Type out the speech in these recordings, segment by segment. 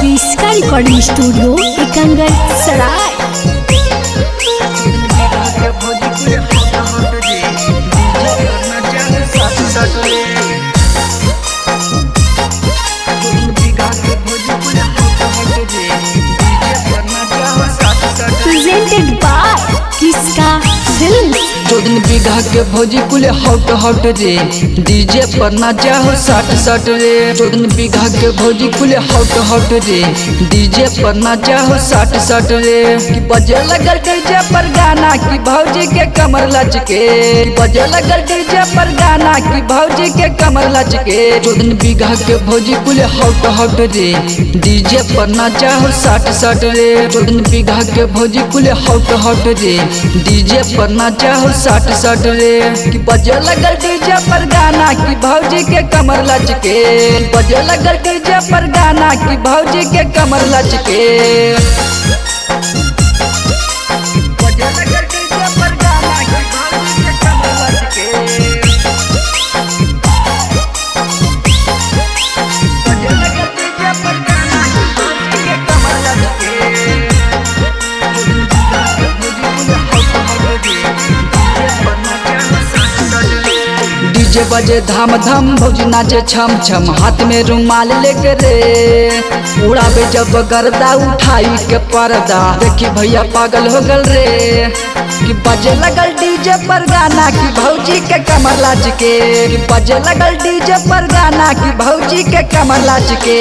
इसका recording studio Ekangar सराय। Presented by किसका फिल्म। चौदन बीघा के भौजी कुल हॉट हॉट रे डीजे पर नाचा हो साट साट रे। चौदन बीघा के भौजी कुल हॉट हॉट रे डीजे पर नाचा हो साट साट रे। कि बजे लगल डीजे पर गाना की भौजी के कमर लचके। बजे लगल डीजे पर गाना की भौजी के कमर लचके। चौदन बीघा के भौजी कुल हॉट हॉट रे डीजे पर नाचा हो साट साट रे। चौदन बीघा के भौजी कुल हॉट हॉट रे डीजे पर नाचा हो साट साट रे। कि बजे लगल डीजे पर गाना की भौजी के कमर लचके। बजे लगल डीजे पर गाना की भौजी के कमर लचके। बजे लगल डीजे पर गाना की भौजी के कमर लचके। बजे लगल डीजे पर गाना की भौजी के कमर लचके। डीजे बजे धाम धाम भौजी नाचे छम छम हाथ में रुमाल लेके रे। उड़ावे जब गर्दा उठाई के पर्दा देखी भैया पागल हो गल रे। कि बजे लगल डीजे पर गाना की भौजी के कमर लचके। कि बजे लगल डीजे पर गाना की भौजी के कमर लचके।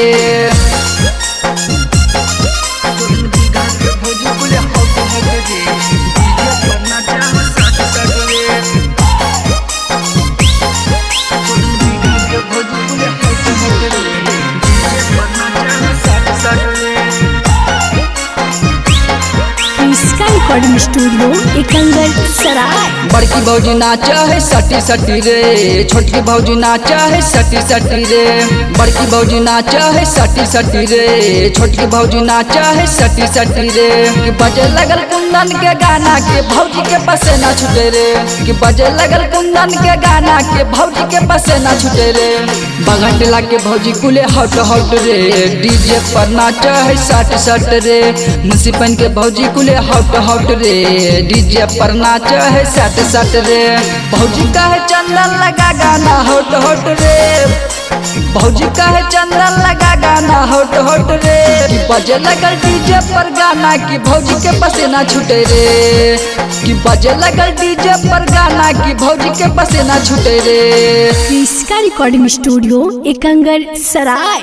इसका रिकॉर्डिंग स्टूडियो एकंगर सराय। बड़की भौजी नाचा है सटी सटी रे। छोटकी भौजी नाचा है सटी सटी रे। बड़की भौजी नाचा है सटी सटी रे। छोटकी भौजी नाचा है सटी सटी रे। कि बजे लगल कुंदन के गाना के भौजी के पसेना छूटे रे। कि बजे लगल कुंदन के गाना के भौजी के पसेना छूटे रे। बघटला के भौजी कुले हॉट हॉट रे डीजे पर नाचा है सट सट रे। मुसीपन के भौजी कुले हॉट हॉट रे डीजे पर नाचा है सट सट रे। भौजी का है चंदन लगा गाना हॉट हॉट रे। भौजी का है चंदन लगा गाना हॉट हॉट रे। कि बजे लगल डीजे पर गाना की भौजी के पसीना छूटे रे। कि बजे लगल डीजे पर गाना की भौजी के पसीना छूटे रे। इसका रिकॉर्डिंग स्टूडियो एकंगर सराय।